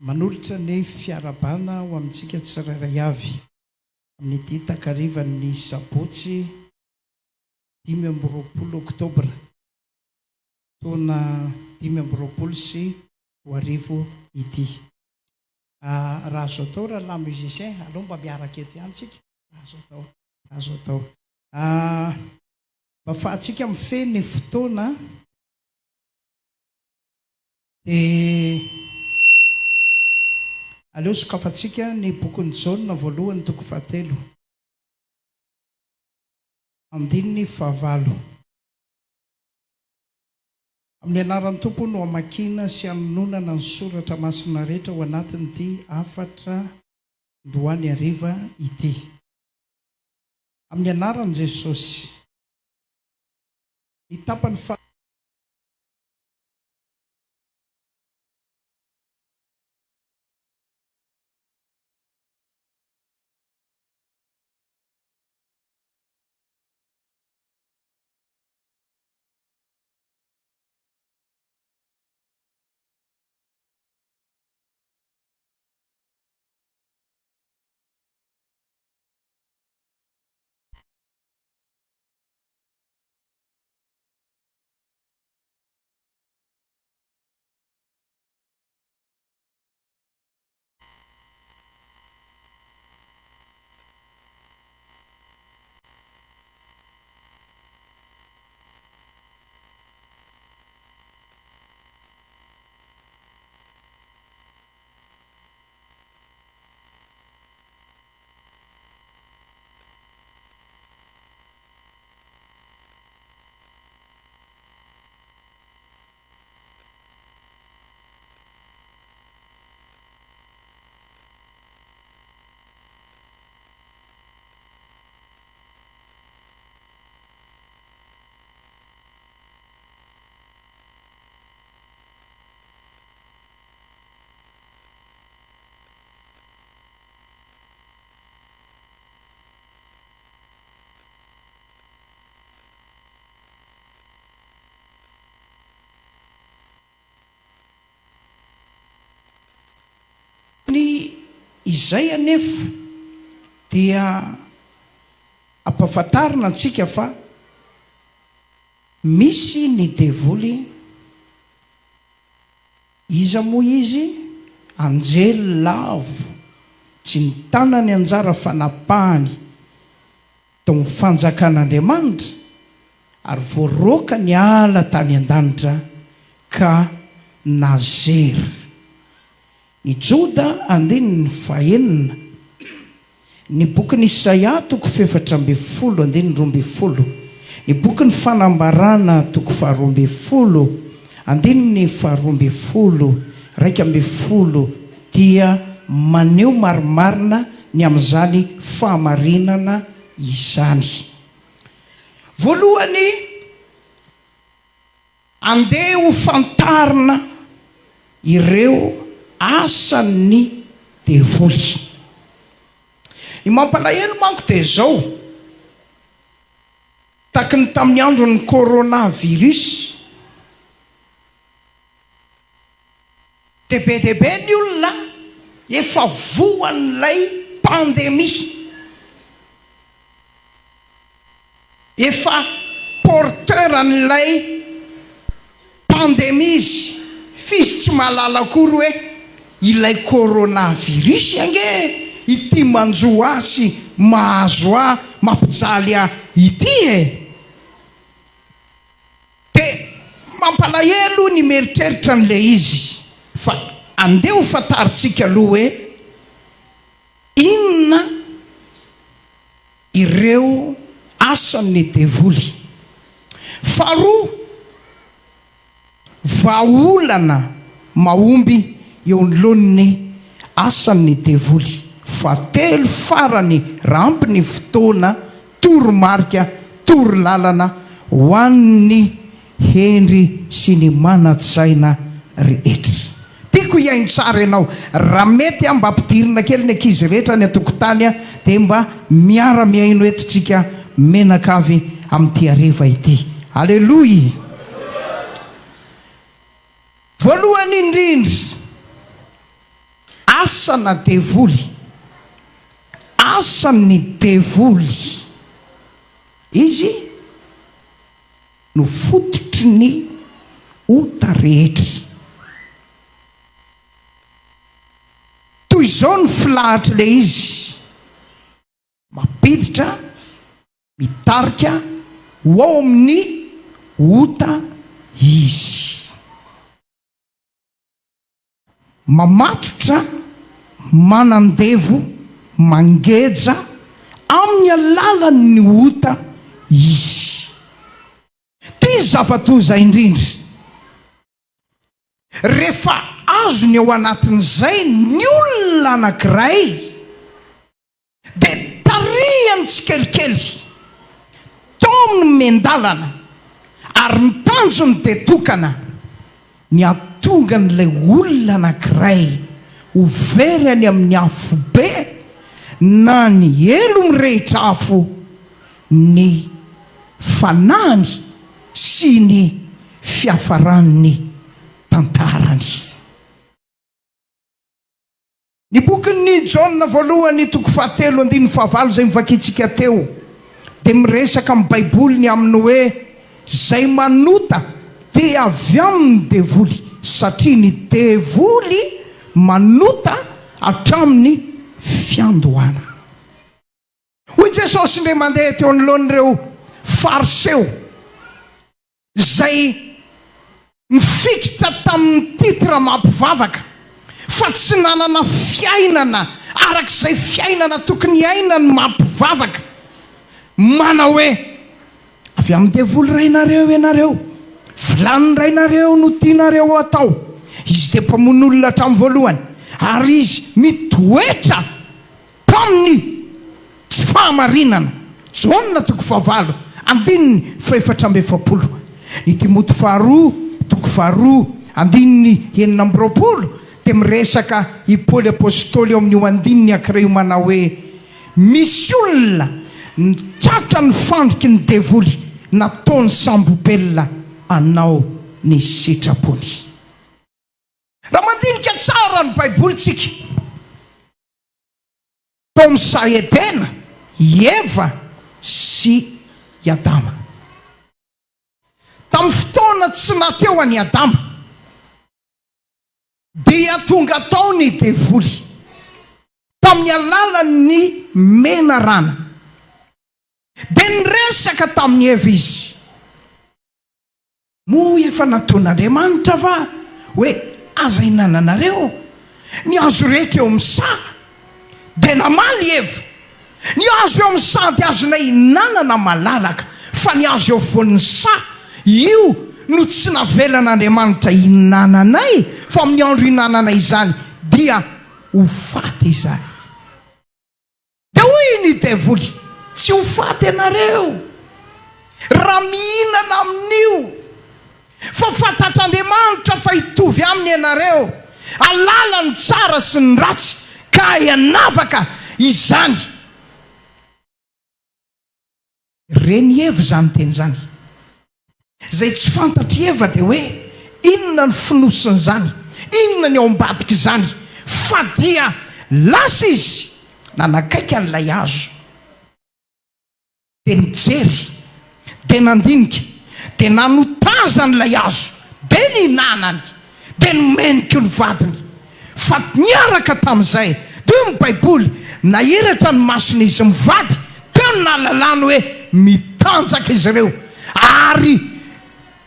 manolotra ny fiarabana ho amintsika tsirairay avy amin'ity takarivan'ny sabotsy 20 oktobra taona 2020 ity. Raha azo atao raha la musicien aloha mba miaraka eto ihany tsika. Azo atao mba fahatsika mifeny fotoana dia aleo sokafatsika ny bokin'ny Jaona voalohany toko 7 andininy 9. Amin'ny anaran'ny Tompo no hamakina sy hamononana ny soratra masina rehetra ao anatin'ity 4 androany hariva ity. Amin'ny anaran'i Jesosy ny tapany izay anefa dia ampahafantarina antsika fa misy ny devoly. Iza moa izy? Anjely lavo tsy ny tanany anjara fanapahany tao amin'ny fanjakan'Andriamanitra ary voaroka ny ala tany an-danitra ka nazery. Ny Joda 9:1, ny bokin'ny Isaia 4:12, ny bokin'ny Fanambarana 12:12, 12 dia maneho marimarina ny amin'izany fahamarinana izany. Voalohany, andeha ho fantarina ireo asan'ny devoly. Ny mampalahelo manko dia zao, taky ny tamin'ny andron'ny coronavirus, be ny olona efa voan'ilay pandemia, efa porteur an'ilay pandemia izy, fisy tsy mahalala kory hoe ilay coronavirus ange ity manjo asy mahazo a mampijaly a ity dia mampalahelo ny meritreritra n'le izy. Fa andeha ho fantaritsika aloha hoe inona ireo asan'ny devoly. Faharoa, vahaolana mahomby eo anoloan'ny asan'ny devoly. Fahatelo, farany rampy ny fotoana toromarika, torolalana ho an'ny hendry sy ny mana-tsaina rehetra. Tiako iaino tsara ianao, raha mety mba ampidirina kely ny ankizy rehetra ny atokotany dia mba miara-miaino eto tsika menaka avy amin'ity hariva ity. Aleloia. Voalohany indrindra, asana devoly, asan'ny devoly, izy no fototry ny ota rehetra. Toy izao ny filahatra le izy, mapiditra, mitarika ho ao amin'ny ota izy, mamatotra, manandevo, mangeja amin'ny alalan'ny ota izy. Ty zavatoza indrindra, rehefa azony ao anatin'izay ny olona anankiray, dia tarihany tsikelikely taominy mendalana, ary ny tanjony dia tokana ny atonga n'ilay olona anankiray ho very any amin'ny afo be na ny elo mirehitra afo ny fanahany sy ny fiafaran'ny tantarany. Ny bokin'ny Jaona voalohany 7:9 zay mivakitsika teo, dia miresaka amin'ny baiboliny aminy hoe zay manota dia avy amin'ny devoly, satria ny devoly manota hatramin'ny fiandohana. Hoy Jesosy ndray mandeha teo anoloan'ireo fariseo zay mifikitra tamin'ny titra mampivavaka, fa tsy nanana fiainana arak'izay fiainana tokony iainany mampivavaka, mana hoe avy amin'ny devoly rainareo ianareo, vilany rainareo no tianareo atao. Izy dia mpamono olona hatramin'ny voalohany, ary izy mitoetra tamin'ny tsy fahamarinana. Jaona 9:4. Ny Timoty 2:2-9 dia miresaka i Paoly apôstôly ao amin'ny andininy ankiray manao hoe misy olona nitratra ny fandriky ny devoly, nataony sambobelona anao ny sitrapony. Raha mandinika tsara ny baibolitsika, tao amin'ny Saedena, Eva sy i Adama. Tamin'ny fotoana tsy nateo an'i Adama, dia tonga tao ny devoly tamin'ny alalan'ny menarana, dia niresaka tamin'ny Eva izy: moa efa nataon'Andriamanitra va hoe aza hinananareo ny azo rehetra eo amin'ny saha? Dia namaly Eva, ny azo eo amin'ny saha dia azonay hinanana malalaka, fa ny azo eo afovoan'ny saha, io no tsy navelan'Andriamanitra hinananay, fa amin'ny andro hinananay izany dia ho faty izay. Dia hoy ny devoly: tsy ho faty ianareo raha mihinana amin'io, fa fantatr'Andriamanitra fa hitovy aminy ianareo, alala ny tsara sy ny ratsy, ka hianavaka izany. Reny Eva zany teny zany, zay tsy fantatry Eva dia hoe inona ny finosiny zany, inona ny ao ambadika zany, fa dia lasa izy nanakaiky an'ilay hazo, dia nijery, dia nandinika, dia nanotaza n'ilay hazo, dia nihinanany, dia nomeniky ny vadiny. Fa niaraka tamin'izay, teo ny baiboly, nahiratra ny masony izy mivady, teo ny nahalalany hoe mitanjaka izy ireo, ary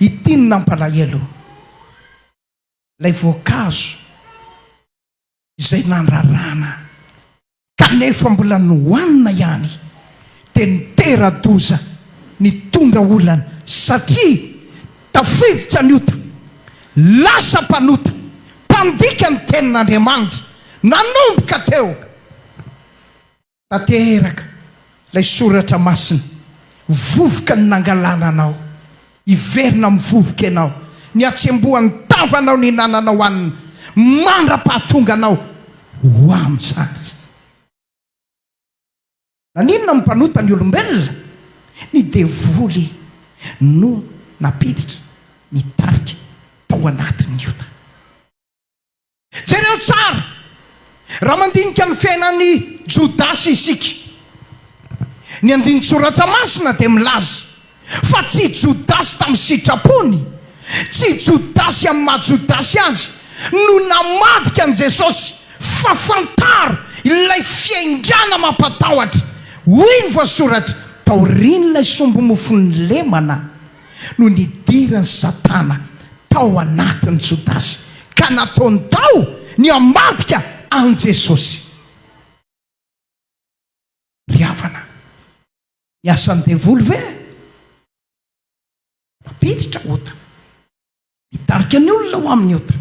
itiny nampalahelo lay voankazo izay nandrarana, kanefa mbola nohanina ihany, dia nitera-doza, nitondra olana, satria tafiditra ny ota, lasa mpanota, mpandika ny tenin'Andriamanitra, nanomboka teo. Tanteraka lay soratra masina: vovoka ny nangalana anao, iverina amin'ny vovoka ianao, ny atsembohan'ny tavanao ny nananao hanina, mandra-pahatonga anao ho amin'izany. Naninona mpanota ny olombelona? Ny devoly no napiditra, nitarika tao anatin'ny ota. Jereo tsara raha mandinika ny fiainan'ny Jodasy isika, ny andinitsoratra masina dia milaza fa tsy Jodasy tamin'ny sitrapony, tsy Jodasy amin'ny maha-Jodasy azy no namadika an' Jesosy, fa fantaro ilay fiaingana mampatahotra. Hoy ny voasoratra, taoriny ilay sombo mofon'ny lemana no nidirany Satana tao anatin'ny Jodasy, ka nataony tao ny amadika an' Jesosy. Ry havana, ny asan'ny devoly ve? Mampiditra ota, mitarika ny olona ho amin'ny ota.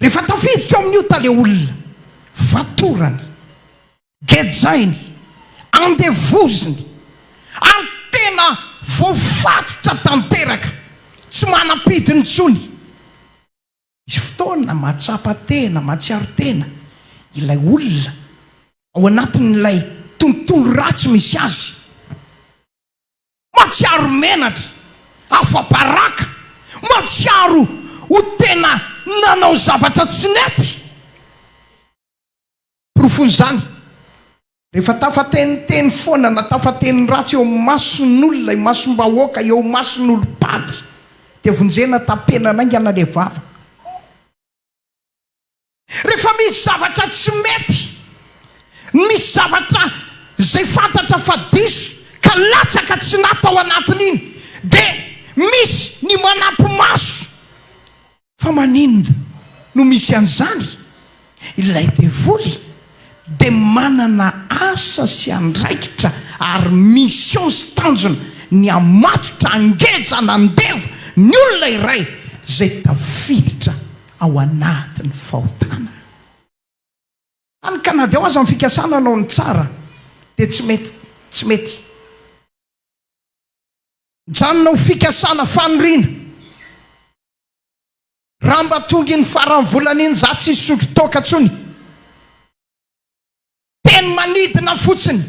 Rehefa tafiditra amin'ny ota le olona, vatorany, gejainy, andevoziny, ary tena voafatotra tanteraka, tsy manapidiny tsony. Misy fotoana mahatsapa tena, mahatsiaro tena ilay olona ao anatin'ilay tontolo ratsy misy azy, mahatsiaro menatra, afa-baraka, mahatsiaro ho tena nanao zavatra tsy nety. Profon'izany, rehefa tafateniteny foana na tafateny ratsy eo amin'ny mason'olona, masom-bahoaka eo amin'ny mason'olom-pady, dia vonjena tapenana aingana le vava. Rehefa misy zavatra tsy mety, misy zavatra zay fantatra fa diso ka latsaka tsy natao anatin'iny, dia misy ny manampy maso. Fa maninona no misy an'izany? Ilay devoly dia manana asa sy andraikitra ary mission sy tanjona ny amatotra, angeja, nandevo ny olona iray zay tafiditra ao anatin'ny fahotana. Any Kanada ao aza amin'ny fikasana anao ny tsara dia tsy mety. Janona ho fikasana faniriana, raha mba tonga ny faran'ny volan'iny za tsy sotro toka tsony, teny manidina fotsiny,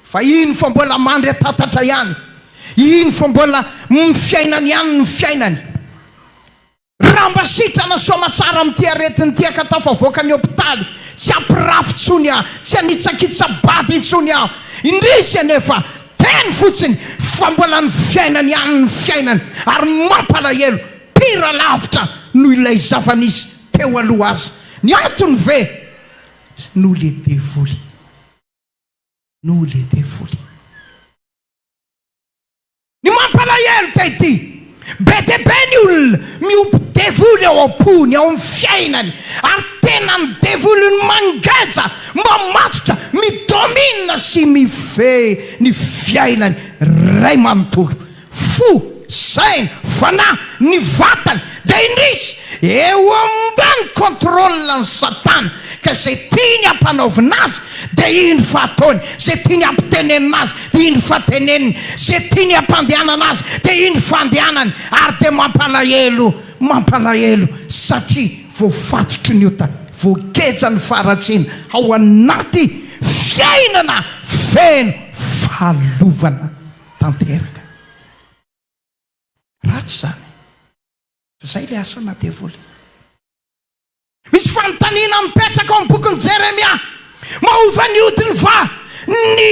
fa iny fa mbola mandry atatatra ihany, iny fa mbola mifiainany ihany ny fiainany. Raha mba sitrana soamatsara amin'ity aretiny ty ka tafavoaka ny hôpitaly, tsy ampirafy tsony aho, tsy anitsakitsabady tsony aho, indrisy anefa teny fotsiny fa mbola ny fiainany ihany ny fiainany, ary mampalahelo pira lavitra no ilay zava-nisy teo aloha azy. Ny antony ve? No le devoly, no le devoly. Ny mampalahelo tahity, be dia be ny olona miompy devoly ao am-pony, ao amin'ny fiainany, ary tena ny devoly ny mangaja, mamatotra, midomina sy mifehy ny fiainany ray manontolo, fo, saina, fanahy, ny vatany, dia indrisy eo ambany kontrolina ny Satana, ka zay tiany ampanaovina azy dia iny fataony, zay tiany ampitenenina azy dia iny fateneniny, zay tiany ampandehanana azy dia iny fandehanany, ary dia mampalahelo satria voafatotry ny ota, voageja ny faratsiana ao anaty fiainana feno fahalovana tanteraka. Ratsy zany. Zay le asana devoly. Misy fanontaniana mipetraka ao amin'ny bokin'i Jeremia, maova ny odiny va ny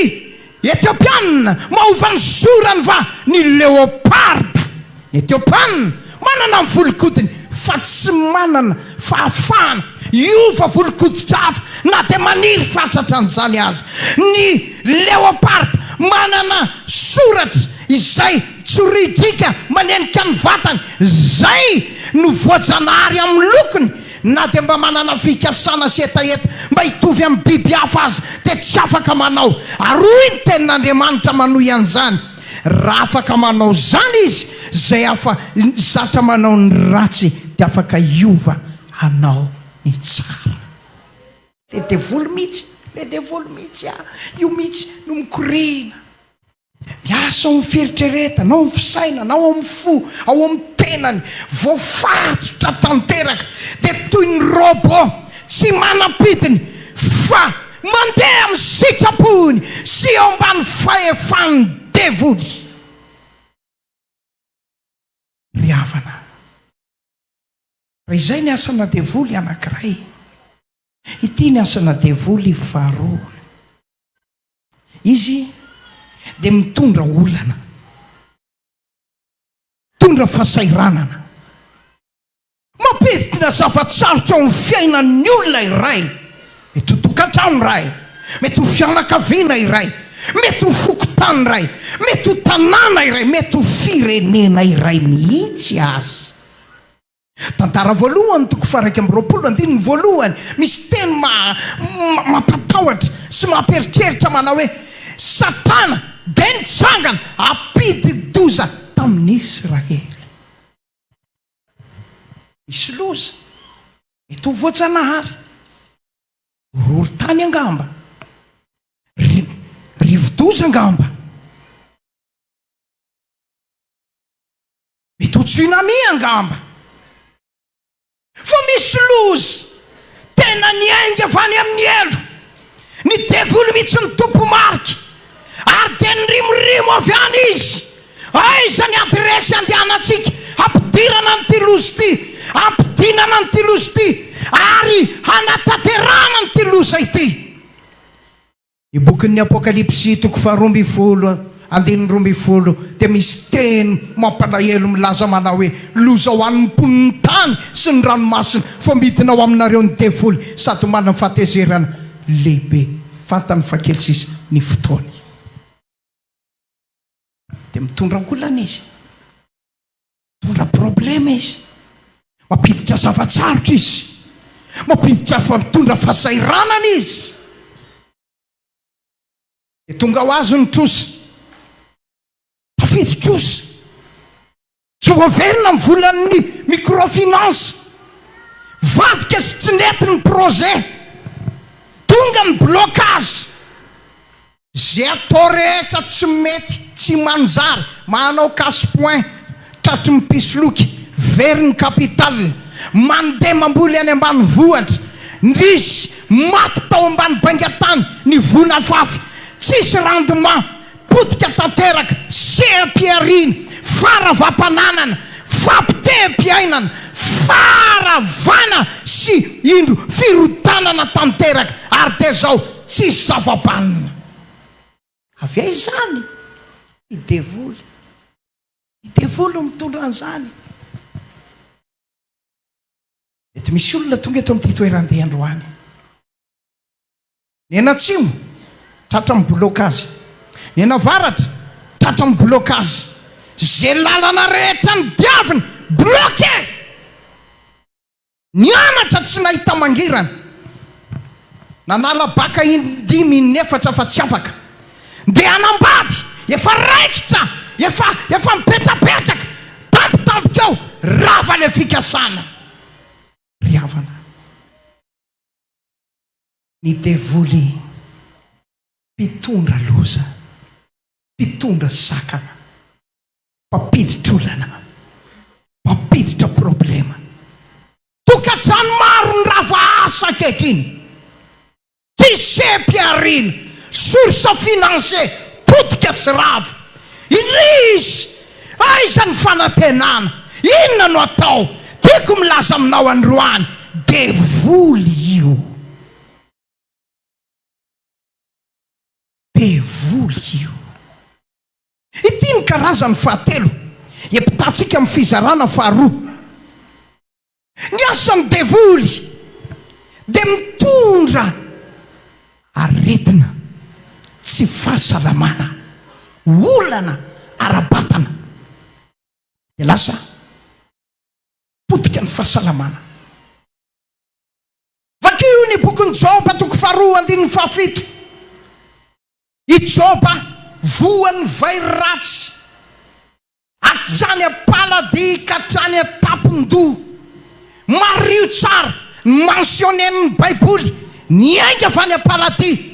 Etiopiana, maova ny sorany va ny leoparda. Ny Etiopiana manana ny volokodiny fa tsy manana fahafahana iova volokoditra hafa na dia maniry fatratra an'izany azy. Ny leoparda manana soratra izay tsoridrika manenika ny vatany, zay no voajanahary amin'ny lokony, na dia mba manana fikasana sy etaeta mba hitovy amin'ny biby hafa azy dia tsy afaka manao. Ary hoy ny tenin'Andriamanitra manohy an'izany, raha afaka manao zany izy, zay zatra manao ny ratsy dia afaka iova anao ny tsara. Le devoly mihitsy, io mihitsy no mikorina. Miasa ao amin'ny fieritreretana, ao amin'ny fisainana, ao amin'ny fo, ao amin'ny tenany, voafatotra tanteraka, dia toy ny robot tsy manapidiny fa mandeha amin'ny sitrapony sy ao ambany fahefan'ny devoly. Ry havana, raha izay ny asana devoly anankiray, ity ity ny asana devoly faharoa. Izy dia mitondra olana, mitondra fahasairanana, mampidina zavatsarotra ao amin'ny fiainan'ny olona iray. Mety ho tokantrano iray, mety ho fianakaviana iray, mety ho fokotany iray, mety ho tanàna iray, mety ho firenena iray mihitsy azy. Tantara voalohany toko 120 voalohany misy teny mampatahotra sy mamperitreritra manao hoe Satana dia nitsangana ampidi-doza tamin'ny Israely. Misy loza mety ho voajanahary, horohorontany angamba, rivo-doza angamba, mety ho tsunami angamba. Fa misy loza tena niainga avy any amin'ny elo, ny devoly mihitsy ny tompo marika, ary dia nirimorimo avy any izy. Aiza ny adresy andehanantsika, ampidirana n'ity loza ity, ampidinana n'ity loza ity, ary hanatanterana n'ity loza ity. Ny bokin'ny Apokalipsy toko 12:12 dia misy teny mampalahelo milaza manao hoe loza ho an'ny mponiny tany sy ny ranomasina, fa midina ao aminareo ny devoly sady manana fahatezerana lehibe. Fantany fa kely sisa ny fotoany. Dia mitondra olana izy, mitondra problema izy, mampiditra zavatsarotra izy, mampiditra mitondra fahasairanana izy. Dia tonga ho azy ny trosa, tafidy trosa, tsy hoaverina amin'ny volan'ny microfinance, vadika sy tsy nety ny projet, tonga ny blocage. Zay atao rehetra tsy mety, tsy manjary, manao casse-point, tratry mipisoloky, very ny kapitaly, mandeha mamboly any ambany vohatra, nisy maty tao ambany baingatany, ny vona fafy, tsisy rendement, potika tanteraka, seha-piariny, faravampananana, fampiteha-piainana, faravana sy indro firotanana tanteraka, ary dia zao tsisy zavabanina. Avy aiza zany? I devoly mitondra an'izany. Mety misy olona tonga eto amin'ity toeran-deha androany, ny anatsimo tratra amin'ny blokazy, ny anavaratra tratra amin'ny blokazy, zay lalana rehetra ny diavina bloke. Ny anatra tsy nahita mangirana, nanala baka 5-4 fa tsy afaka, dia anambady efa raikitra, efa mipetrapetraka, tampotampoka ao, rava le fikasana, riavana. Ny devoly mpitondra loza, mpitondra sakana, mpampiditra olana, mpampiditra problema. Tokantrano maro ny rava asa ankehitriny, tsy seha-piarina, source financier, potika sy rava. Izy aiza ny fanantenana, inona no atao? Tiako milaza aminao androany, devoly io, devoly io. Ity ny karazany fahatelo, epitatsika amin'ny fizarana faharoa. Ny asan'ny devoly dia mitondra aretina, tsy fahasalamana, olana, arabatana, dia lasa potika ny fahasalamana. Vakio ny bokin'ny Joba toko 2:17. I Joba voan'ny vai ratsy, atrany apalady katrany atapon-doha, mario tsara mentionné-ny baiboly, ny ainga avy any apalady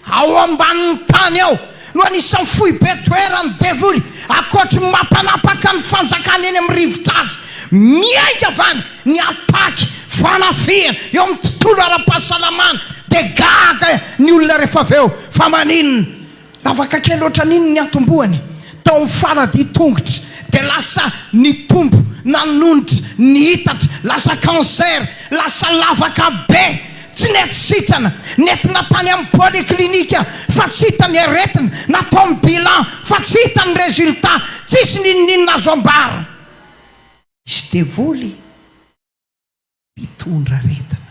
ao ambanin'ny tany ao no anisan'ny fohy be toerany devoly, akoatry mampanapaka ny fanjakany eny amin'ny rivotra azy, miainga avy any ny ataky fanafiana eo amin'ny tontolo ara-pahasalamana. Dia gaga ny olona rehefa avy eo, fa maninona lavaka kely oatra n'inona ny atombohany, tao amin'ny falady tongotra, dia lasa ny tombo nanonitra, ny hitatra, lasa cancer, lasa lavaka be, tsy netysitana netina tany amin'ny poliklinika fa tsy hitany aretina natao amin'ny bilan fa tsy hitany résultat tsisy ninninina azo ambara izy devoly mpitondra aretina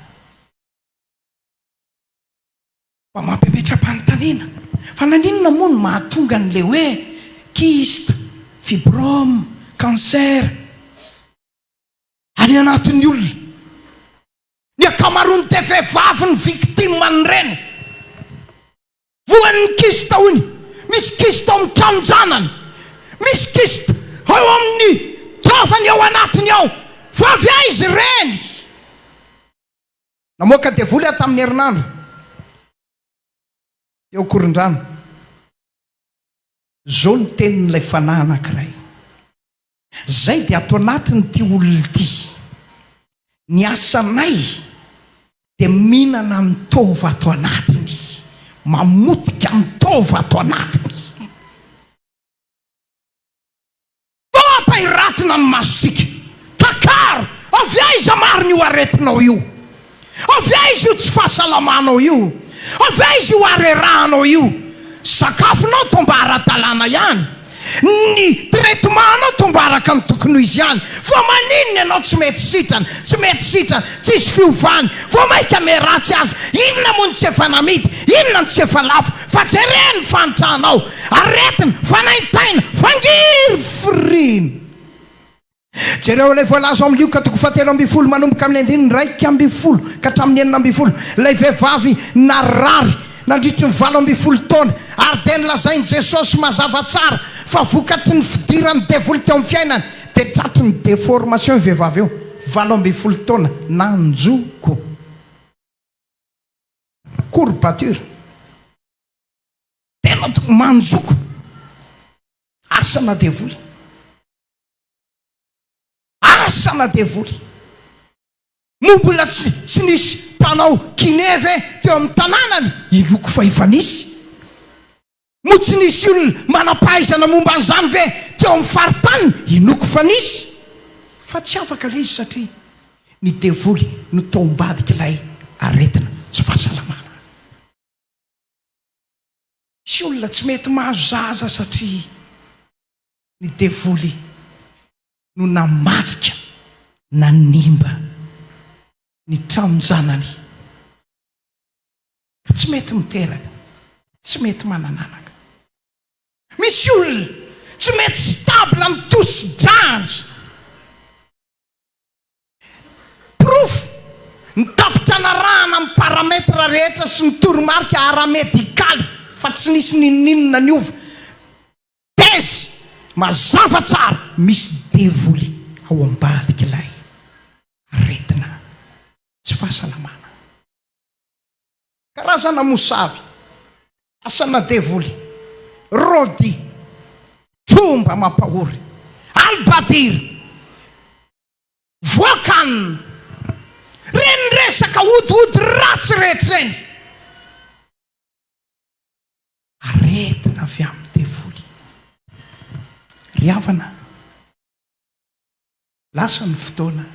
fa mampipetra-panontaniana fa naninona moa no mahatonga n'le hoe kiste fibrome cancer any anatin'ny olona ny akamarony te vehivavy ny victime an'ireny voan'ny kiste hoiny misy kiste ao amin'ny tranonjanany misy kiste ao amin'ny taovany ao anatiny ao fa avy aizy ireny namoaka devoly aho tamin'ny herinandro eo koron-drano zao ny tenin'ilay fanahy anankiray zay dia ato anatiny ty olona ty ny asanay dia mihinana mitova ato anatiny mamotika mitova ato anatiny toampahiratina ny masotsika takaro avy aiza mariny io aretinao io avy aiza io tsy fahasalamanao io avy aiza io arerahanao io sakafonao tomba ara-dalàna ihany ny traitement-nao tomba araka ny tokony ho izy ihany fa maninona ianao tsy mety sitrana tsisy fiovany fa maika me ratsy azy inona moa ny tsy efa namidy inona ny tsy efa lafo fa jereny fanotranao aretina fanaintaina fangiry firiny jereo ilay voalazo amin'ny lioka toko fatelo amby folo manomboka amin'ny andininy raika amby folo ka hatramin'ny enina amby folo ilay vehivavy narary nandritry ny valo amby folo taona ary dia nilazainy jesosy mazava tsara fa vokatry ny fidirany devoly teo amin'ny fiainany dia tratry ny déformation io vehivavy eo valo amby folo taona nanjoko courbature tena manjoko asana devoly mombola tsy nisy mpanao kineve teo amin'ny tanànany iloko fa efa nisy mo tsy nisy olona manampahaizana momba an'izany ve teo amin'ny faritany inoko fa nisy fa tsy afaka le izy satria ny devoly no tombadika ilay aretina tsy fahasalamana sy olona tsy mety mahazo zaza satria ny devoly no namadika nanimba ny tramonjanany tsy mety miteraka tsy mety manananaka misy olona tsy mety stable amin'ny tosi-drany proof ny tapitranarahana amin'ny parametra rehetra sy ny toromarika ara-medikaly fa tsy nisy ninninona ny ova tezy mazava tsara misy devoly ao ambadika ilay aretina tsy fahasalamana karazana mosavy asana devoly rody fomba mampahory albadiry voakanina reny resaka odiody ratsy rehetra reny aretina avy amin'ny devoly riavana lasa ny fotoana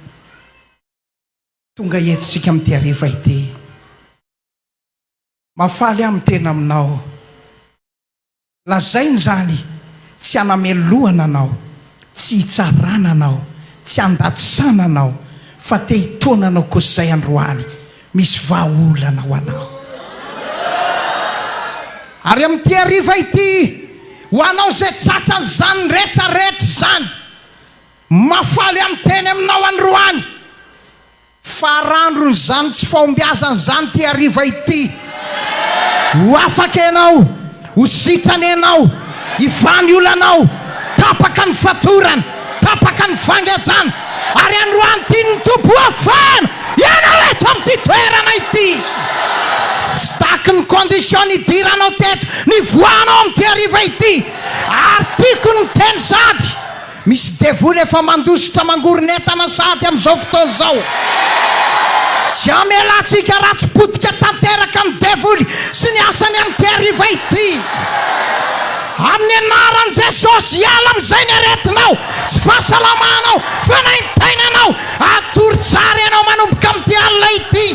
tonga etotsika amin'ity hariva ity mafaly amin'ny tena aminao lazainy zany tsy anamelohana anao tsy hitsarana anao tsy andatsana anao fa te hitona anao kosyzay androany misy vahaolana ho anao ary amin'ity hariva ity ho anao zay tratra zany rehetrarehetra zany mafaly amin'ny teny aminao androany farandrony zany tsy fahombiazany zany ty hariva ity ho afaka ianao ho sitrany ianao hivany olanao tapaka ny fatorany tapaka ny fangajana ary androany ty ny tompo afana ianao eto amin'ity toerana ity tsy taky ny condition nidiranao teto ny voanao amin'ity hariva ity ary tiako ny teny sady misy devoly efa mandositra mangoronetana sady amin'izao fotoana zao tsy amelatsika ratsy potika tanteraka ny devoly sy ny asany amin'ity hariva ity amin'ny anaran'i jesosy hiala amin'izay ny aretinao tsy fahasalamanao fanaintainanao atory tsara ianao manomboka amin'ity alina ity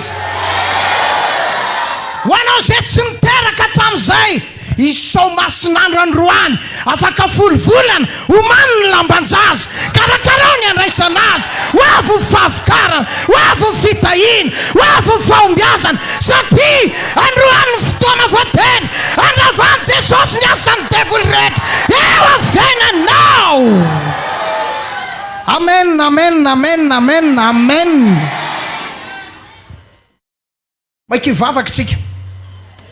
ho anao zay tsy niteraka hatramin'izay izao masinandro androany afaka folovolana homany ny lambanjazy karakarao ny andraisana azy ho avy fahavokarana ho avy fitahina ho avy fahombiazana satria androany ny fotoana voateny andravany Jesosy ny asan'ny devoly rehetra eo afiainanao. Amen, amen, amen, amen, amen. Maikivavaka tsika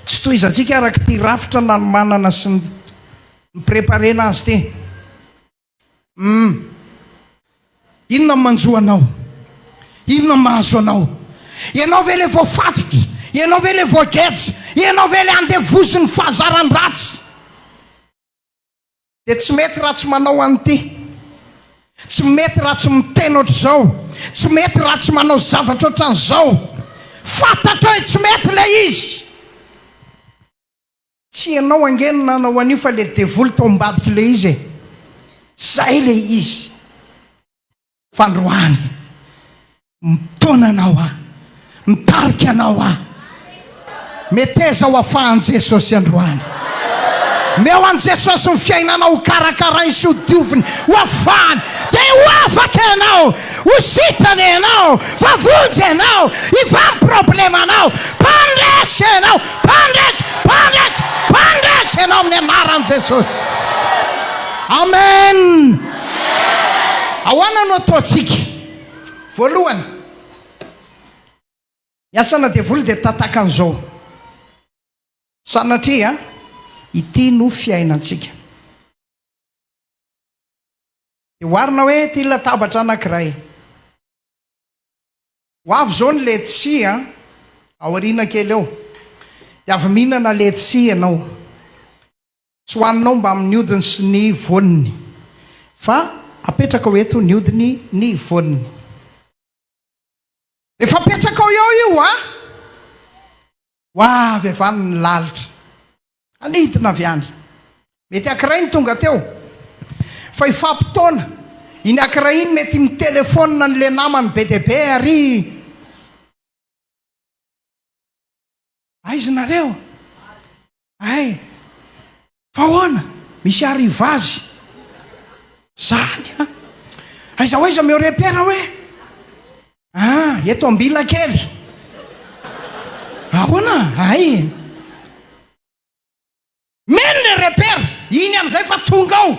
tsy toizantsika araka ty rafitra nanomanana sy ny préparena azy ty. Inona manjo anao? Inona mahazo anao? Ianao ve le voafatotra? Ianao ve le voagetsy? Ianao ve le andevozy ny fahazaran-dratsy? Dia tsy mety raha tsy manao an'ity. Tsy mety raha tsy miteny ohatr'izao. Tsy mety raha tsy manao zavatra ohatran'izao. Fantatra hoe tsy mety le izy. Tsy ianao angenina nanao an'io fa le devoly tao ambadika le izy. Zay le izy. Fandroany. Mitona anao mitarika anao meteza ho afahan Jesosy androany. Meo an Jesosy ny fiainanao karakarainy sy dioviny ho afahany dia ho afaka ianao ho sitany ianao favonjy ianao ivamy problema anao pandresy ianao pandresy ianao amin'ny anaran'i Jesosy. Amen. Ahoana no ataontsika? Voalohany miasana devoly dia tataka an'izao sanatria ity no fiainantsika. Dia hoarina hoe ty latabatra anankiray ho avy zao ny letisia ao aoriana kely eo dia avy mihinana letisia ianao tsy hoaninao mba amin'ny hodiny sy ny voniny fa apetraka ho eto ny hodiny ny voniny. Rehefa apetraka ao eo io ho avy avany ny lalitra anidina avy any. Mety ankiray ny tonga teo fa ifampitaona iny ankiray iny mety mitelefona n'le namany be dia be ary aizy nareo ay fa hoana misy hariva azy zany aiza hoaiza meo repera hoe eto ambila kely ahoana ay meny le repera iny am'izay fa tonga ao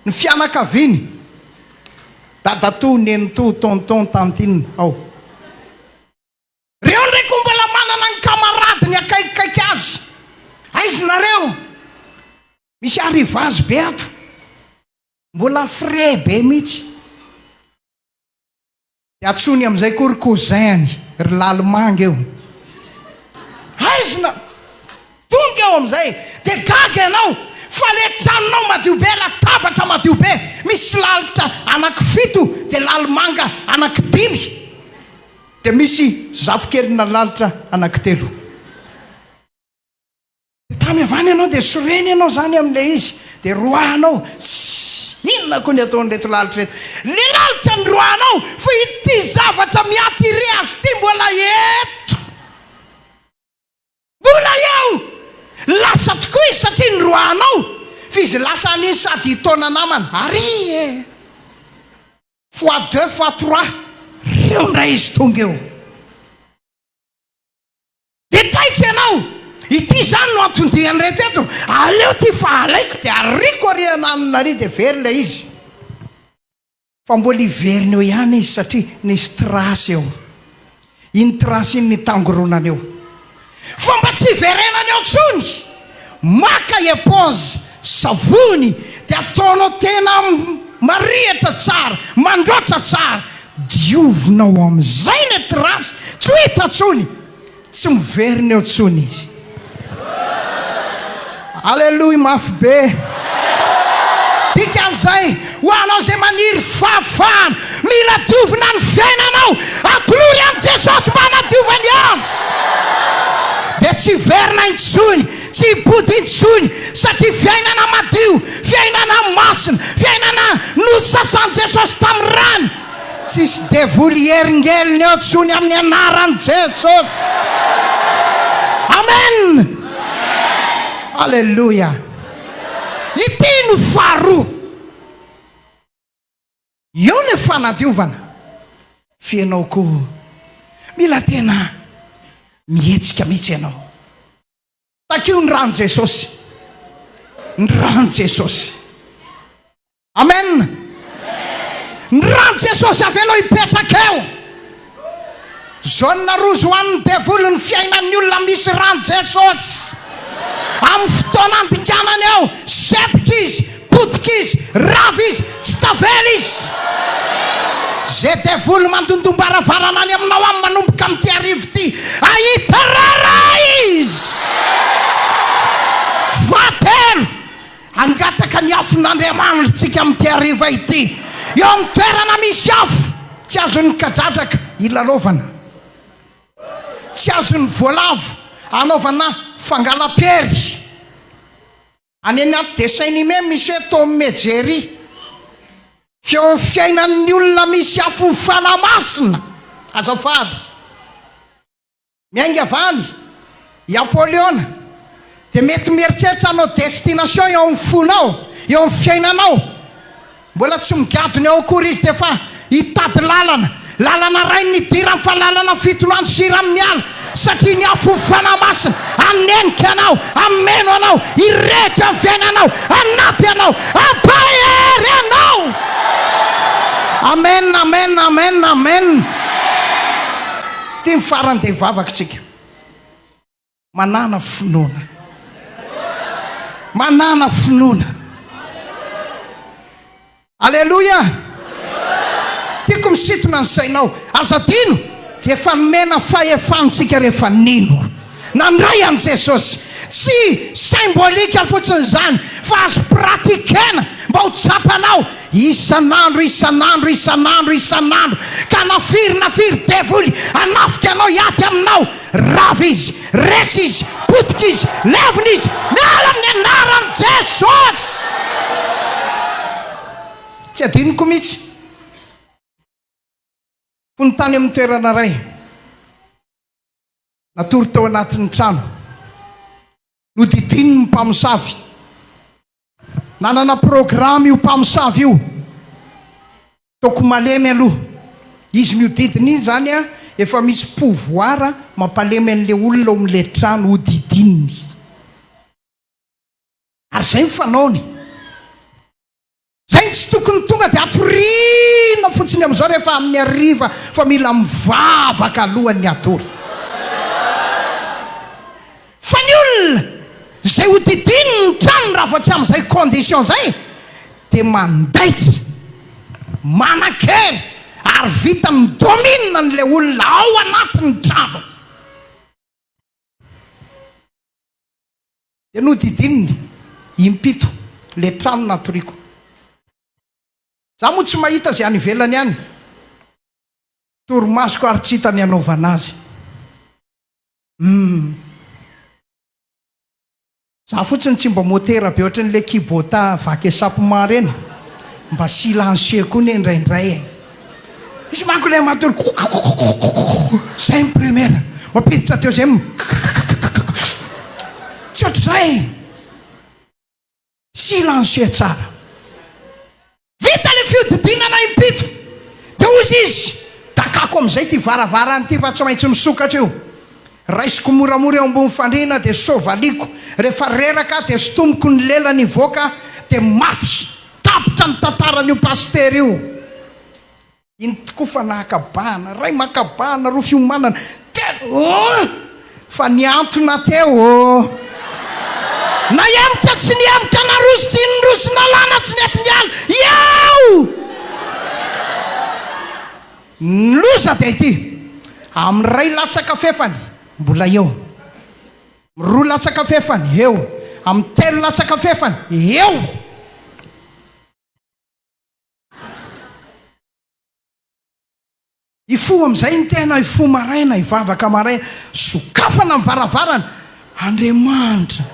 ny fianakaviany dadato nenito tonton tantine ao reo ndraiky mbola manana ny kamaradiny akaikikaiky azy aizy nareo misy hariva azy be ato mbola frais be mihitsy dia atsony am'izay kory cousin ry lalimanga eo aizina tonga eo am'izay dia gaga ianao fa le tranonao madio be latabatra madio be misy lalitra anankifito dia lalimanga anankidimy dia misy zafokelina lalitra anankitelo dia tamy avany ianao dia soreny ianao zany amin'le izy dia roahanao inona koa ny ataon'reto lalitra reto le lalitra ny roahanao fa ity zavatra miatyre azy ty mbola eto mbola eo lasa tokoa izy satria ny roahanao fa izy lasa an'izy sady hitona namana ary fois 2 fois 3 reo ndray izy tonga eo dia taitra ianao ity zany no antondihany reto eto aleo ty fa alaiko dia ariko ariananina ary dia very le izy fa mbola iveriny eo ihany izy satria nisy trasy eo iny trasy iny nitangoronana eo fa mba tsy verenany eo tsony maka éponge savony dia ataonao tena marihatra tsara mandroatra tsara diovinao am'izay le trasy tsy ho hita tsony tsy miveriny eo tsony izy. Alleluia mafy be dikan'izay ho anao zay maniry fahafahana mila diovina ny fiainanao atolory amin'i Jesosy mba nadiovany azy dia tsy verina intsony tsy hibody intsony satria fiainana madio fiainana masina fiainana nosasan'i Jesosy tamin'ny rany tsisy devoly heringeliny eo tsony amin'ny anaran'i Jesosy. Alleloia. Ity no faharoa. Eo ny fanadiovana. Fianao koa mila tena mihetsika mihitsy ianao. Takio ny rano Jesosy. Ny rano Jesosy. Amen. Ny rano Jesosy avela ipetraka eo. Zaona rozo ho an'ny devolo ny fiainan'ny olona misy rano Jesosy. Amin'ny fotoana andinganany ao, sepika izy, potika izy, rava izy, tsy tavela izy. Zay devolo mandondombaravaranan aminao amin'ny manomboka amin'ity hariva ity, ahita rara izy. Vatelo angataka ny afon'Andriamanitsika amin'ity hariva ity. Eo amin'ny toerana misy afo, tsy azon'ny kadradraka ilalovana, tsy azon'ny voalavo anaovana fangalam-pery. Any anaty dessin me misy hoe Tom Mejery, feo fiainan'ny olona misy afo fanamasina. Azafady miainga avany i Apollona, dia mety mieritreritra anao destination eo amin'ny fonao, eo amin'ny fiainanao. Mbola tsy migadony ao akory izy dia fa hitady lalana ray nidirany fa lalana fitoloandro sy ramiala. Satria ny afo fanamasina anenika anao, ameno anao, irety amin'ny fiainanao, anampy anao, ampahery anao. Amen, amen, amen, amen. Ty ny farany dia vavaka tsika. Manana finoana. Manana finoana. Alleluia. Tiako misitona ny sainao. Azadino dia efa mena fahefantsika rehefa nino. Nandray an Jesosy. Tsy symbolika fotsiny zany, fa azo pratikena mba ho tsapanao isan'andro, isan'andro, isan'andro, isan'andro. Ka nafiry devoly anafika anao hiaty aminao. Rava izy, resy izy, potika izy, levina izy, miala amin'ny anaran'i Jesosy. Tsy adinoko mihitsy. Fony tany amin'ny toerana ray, natory tao anatin'ny trano, nodidininy mpamosavy. Nanana programy io mpamosavy io, toko malemy aloha. Izy miodidiny zany a, efa misy pouvoir mampalemy an'le olona ao amin'le trano hodidininy. Ary zay mifanaony. Zay tsy tokony tonga dia atoriana fotsiny amin'izao rehefa amin'ny hariva, fa mila mivavaka alohan'ny atory. Fa ny olona zay hodidininy trano raha fa tsy amin'izay condition zay, dia mandaitsy, manan-kery, ary vita midomina n'le olona ao anatin'ny trano. Dia nodidininy impito le trano natoriako. Za moa tsy mahita zay any ivelany any, torimasoko ary tsy hita ny anaovana azy. Za fotsiny tsy mba motera be ohatry n'le kibota vaky esapement reny, mba silencieux koa ny indraindray. Izy manko le matory zay première mapiditra teo zay tsy ohatr'izay, silencieux tsara. Vita le fiodidinana impito, dia ozy izy takako amin'izay ty varavarany ty, fa tsy maintsy misokatra io. Raisiko moramora eo ambony fandriana dia sovaliko. Rehefa reraka dia sotomoko ny lelany ivoaka, dia maty tapitra ny tantaran'io paster io. Iny tokoa fa nakabana, ray makabana, ro fiomanana. Fa niantona teo. Na emika tsy niemika naroso tsy nyroso nalana tsy nety niala. Eo! Loza dia ity. Amin'ny ray latsaka fefany, mbola eo. Roa latsaka fefany, eo. Amin'ny telo latsaka fefany, eo. Ifo amin'izay ny tena, ifo maraina, ivavaka maraina. Sokafana amin'ny varavarana. Andriamanitra.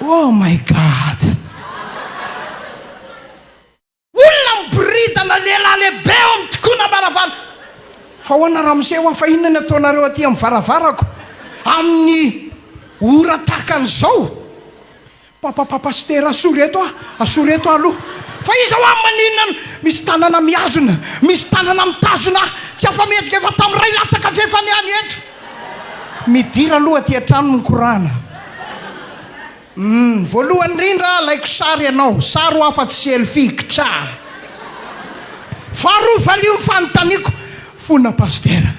Oh my God. Olona miboridana lehilahy lehibe eo amin'ny tokoana varavarana. Fa hoana raha miseho fa inona ny ataonareo aty amin'ny varavarako amin'ny ora takan'izao? papapapastera asoreto aloha fa izaho a maninana misy tanana miazona misy tanana mitazona tsy afa-metsika efa tamin'ray latsaka fefa niany eto midira aloha ty an-trano mikorana voalohany indrindra laiko sary ianao sary ho afa-tsy selfie kitra faharoa valio ny fanontaniako fona pastera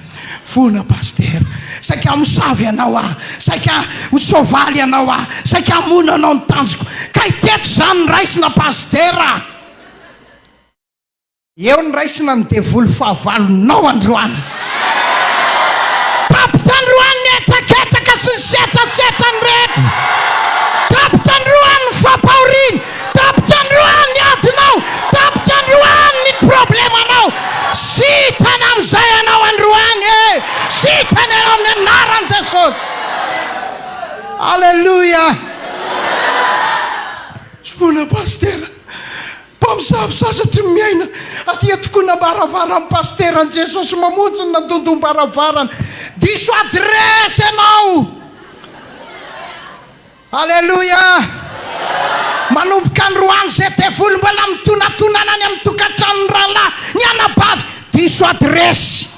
saika misavy ianao saika sovaly ianao saika mona anao ny tanjoko ka iteto zany ny raisina pastera eo ny raisina ny devoly fahavalonao androany tapitra androany ny etaketaka sy ny setasetany rehetra tapitra androany ny fampahoriny tapitra androany ny adinao tapitra androany ny problemanao sitana am'izay anao androany sitana anao amin'ny anaran Jesosy alleluia fona pastera mpamosavy sasatry miaina aty atoko nambaravara amin'ny pasteran Jesosy mamonjy ny nadodom-baravarana diso adresy anao alleluia manomboka androany zay devoly mbola mitonatonanany amin'ny tokantranony rahalahy ny anabavy diso adresy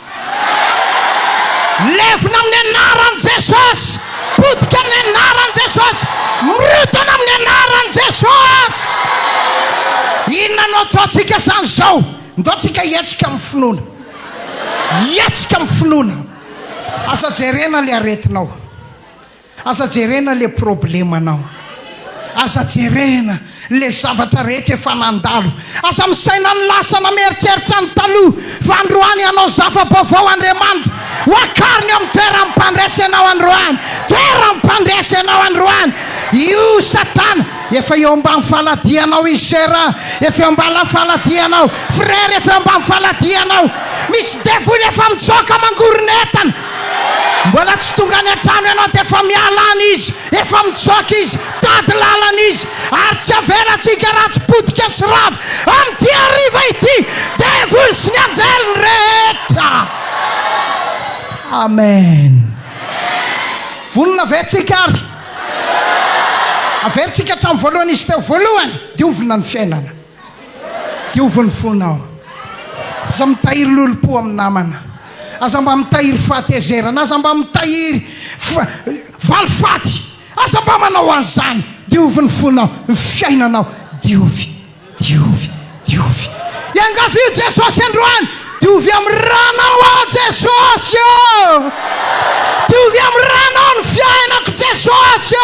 levina amin'ny anaran Jesosy potika amin'ny anaran Jesosy mirotana amin'ny anaran Jesosy inona no ataontsika zany zao ndaontsika ietsika amin'ny finoana asa jerena le aretinao asa jerena le problemanao asa jerena le zavatra rehetra efa nandalo asa misaina ny lasana mieritreritra ny taloha fa androany anao zava-baovao Andriamanitra hoakariny amin'ny toeram-pandresy anao androany toeram-pandresy anao androany io satana efa eo ambany faladianao isera efa eo ambany faladianao frère efa eo ambany faladianao misy devoly efa mitsoka mangoronetana mbola tsy tonga any an-trano ianao dia efa mialana izy efa mitsoka izy tady lalana izy ary tsy avelatsika raha tsy potika sy rava amin'ity hariva ity devoly sy ny anjeliny rehetra amen vonona vetsika ary averitsika hatramin'ny voalohany izy teo voalohany diovina ny fiainana dioviny fonao aza mitahiry lolo-po amin'ny namana aza mba mitahiry fahatezerana aza mba mitahiry valifaty aza mba manao an'izany dioviny fonao ny fiainanao diovy iangavio Jesosy androany diovy amin'ny ranao Jesosy diovy amin'ny ranao ny fiainako Jesosy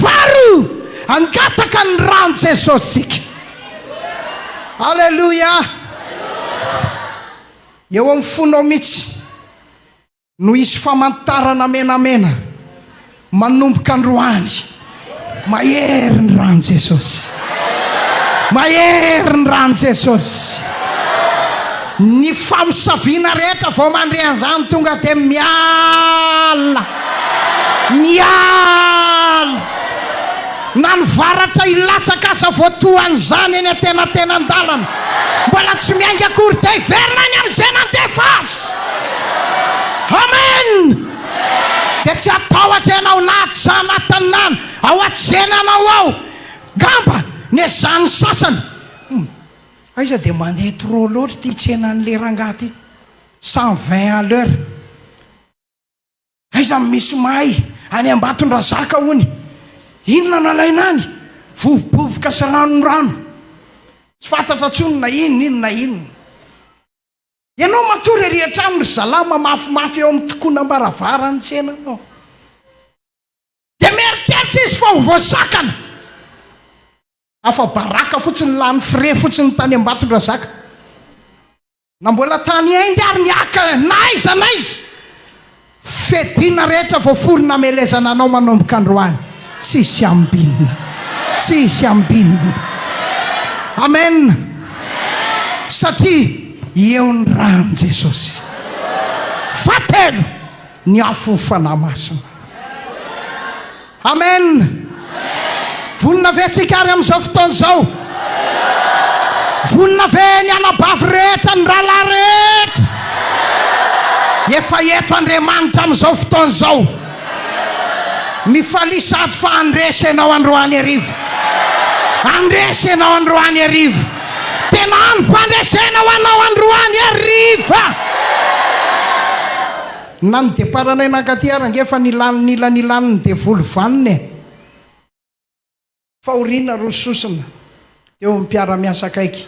faharoa angataka ny rano Jesosy sika alleluia eo amin'ny fonao mihitsy no isy famantarana menamena manomboka androany mahery ny rano Jesosy mahery ny rano Jesosy ny famosaviana rehetra vao mandre an'izany tonga dia miala na ny varatra ilatsaka asa voatoan'izany eny atenatena an-dalana mbola tsy miainga akory dia hiverina ny amin'izay nandefasy amen dia tsy atahotra ianao naty za anatinany ao atsenanao ao gamba ny zany sasany aiza dia mandeha trop loatra ty tsenan'le rangaty 120 à l'heure aiza misy mahay any Ambatondrazaka hony inona nalainany vovobovoka sy rano tsy fantatra tsony na inona ianao matory ariatrano ry zalama mafimafy eo amin'ny tokonam-baravarany tsenanao dia mieritreritra izy fa ho voasakana afa baraka fotsiny lany fre fotsiny tany Ambatondrazaka na mbola tany aindy ary niaka naiza fedina rehetra voaforona amelezana anao manomboka androany tsisy ambinina amen satria eo ny rano Jesosy fatelo ny afo ny fanahy masina amen vonina ve tsika ary amin'izao fotoana izao vonina ve ny anabavy rehetra ny rahalahy rehetra efa eto Andriamanitra amin'izao fotoana izao mifalisady fa andresy ianao androany arivo, andresy ianao androany arivo, tena andro-pandresenao anao androany ariva. Na ny deparanay nankaty arangefa nilaniny de volo vaniny fahoriana rososina eo amin'ny mpiara-miasa akaiky,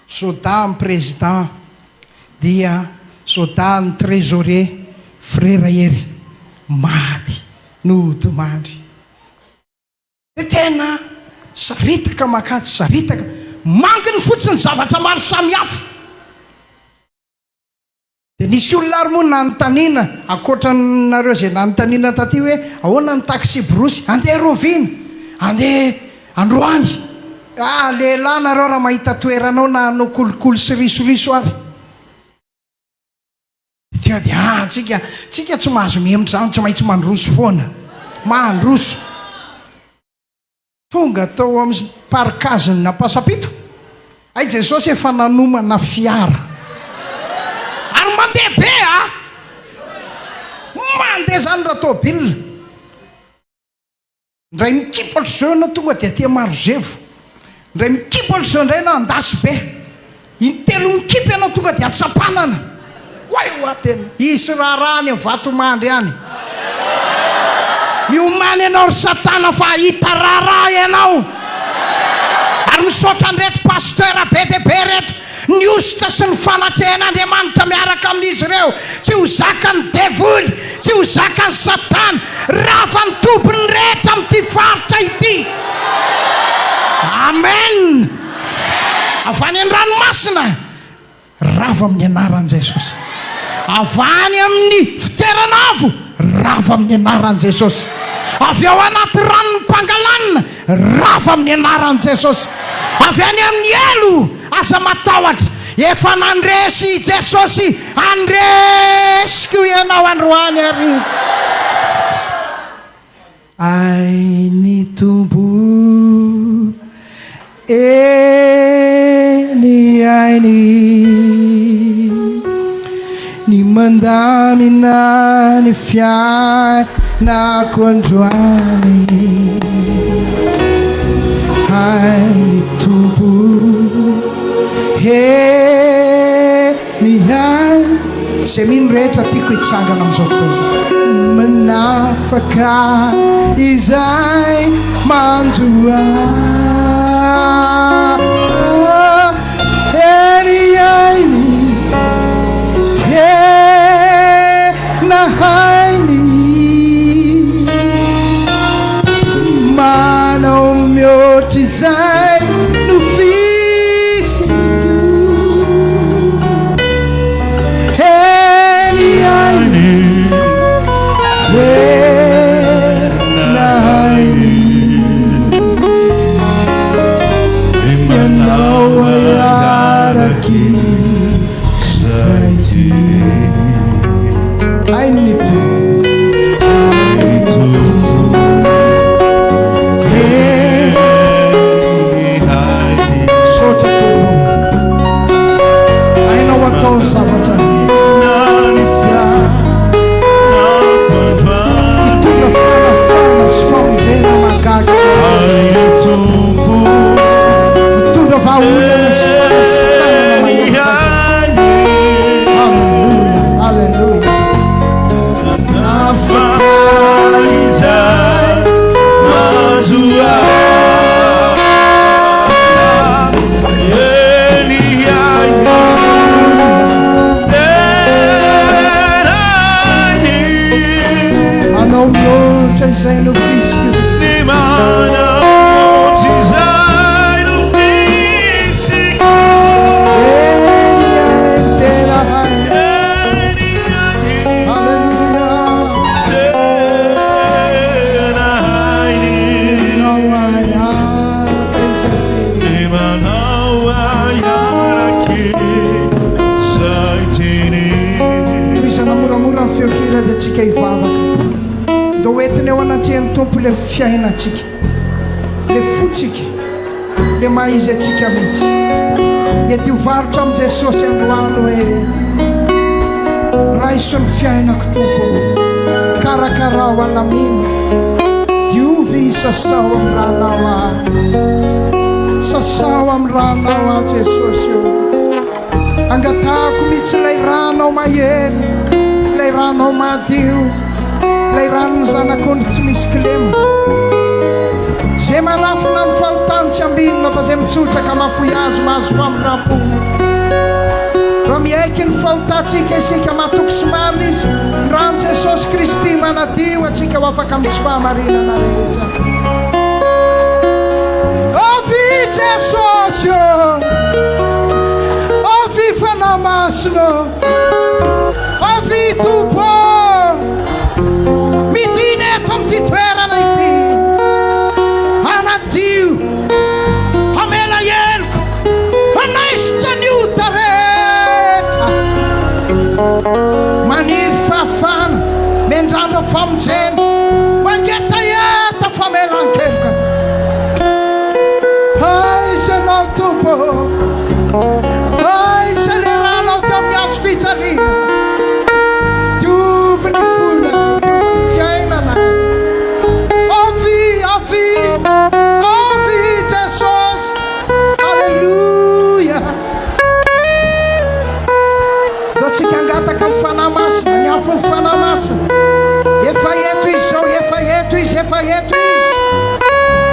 soda ny président dia soda ny trésorier frera ery maty nodomandry. De tena saritaka makady saritaka, manginy fotsiny zavatra maro samihafa. De nisy olona ary moa nanontaniana akoatranareo zay nanontaniana taty hoe ahoana ny taxi brosy, andeha rovina, andeha androany. Lehilahy nareo raha mahita toeranao na anao kolokolo sy risoriso ary. Teo dia tsika tsy mahazo mihemitra zany, tsy maintsy mandroso foana, mandroso. Tonga tao amin'ny parkaziny na pasapito, ay Jesosy efa nanomana fiara ary mandeha be mandeha zany raha tôbila. Ndray mikipatra zao na tonga dia tia maro zevo, ndray mikipatra zao ndray na andasy be, intelo mikipy ianao tonga dia atsapanana. Hoay hoatena isy raharahany amin'ny vatomandry any, miomany ianao ry satana fa hita raharaha ianao. Ary misaotra andreto pasteur be deaibe reto, ny ositra sy ny fanatrehan'Andriamanitra miaraka amin'izy ireo, tsy ho zaka ny devoly, tsy ho zaka ny satana, rafa ny tompony rehetra amin'ity faritra ity. Amen. Avany amin'ny ranomasina, rava amin'ny anaran'i Jesosy. Avany amin'ny fitoeran'avo, rava amin'ny anaran'i Jesosy. Avy ao anaty ranon'ny mpangalanina, rava amin'ny anaran'i Jesosy. Avy any amin'ny elo aza matahotra, efa nandresy Jesosy, andresiko ianao androany arivo. Ainy tombo eny ainy ny mandamina ny fiainako androany. Ainy tombo eny ainy, zay mino rehetra tiako hitsangana amin'izao fotoana. Manafaka izay manjoa eny ainy tena hainy, manao mihoatra izay no fisiko eny ainy tena hainy, manao araraky izay ty ainy to sotra tompo ainao atao zavatra itondra fanafana sy famonjena magaga, itondra vahaolana sy fanasitranana mahery. Halleluja. Manao mihoatra izay no fisiko, dia tsika hivavaka ndo hoentiny eo anatrehan'ny tompo le fiainantsika, le fotsika, le maizy atsika mihitsy. Ety hovarotra amin'i Jesosy androany hoe raha isy ny fiainako tompo, karakarao alamina, Ovy sasao amin'ny ranao ahy, sasao amin'ny ranao ahy Jesosy io. Angatahako mihitsy ilay ranao mahery, ilay ranao madio, ilay ranony zanak'ondry tsy misy kilema. Zay marafina ny fahotany tsy ambinina fa zay mitsotraka mafoy azy mahazo famirampona. Raha miaiky ny fahotantsika isika mahatoky somary izy, rano Jesosy Kristy manadio atsika ho afaka misy fahamarinana rehetra. Ovy Jesosy o, ovy fanahy masina, ovy Tompo, midina eto amin'ity toerana ity, anadio amela heliko anaisitra ny ota rehetra, maniry fahafana mendrandra famonjena mangetaheta famelan-keloka. Aiza anao Tompo, aiza le ranao teo amin'ny hazo fijaliana, diovy ny vola, diovy ny fiainana. Ovy, ovy, ovy Jesosy, alleluia. Dao tsika angataka ny fanahy masina, ny afo ny fanahy masina. Efa eto izy zao, efa eto izy, efa eto izy.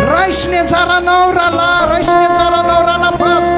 Raisy ny anjaranao rahalahy, raisy ny anjaranao rahalapavy.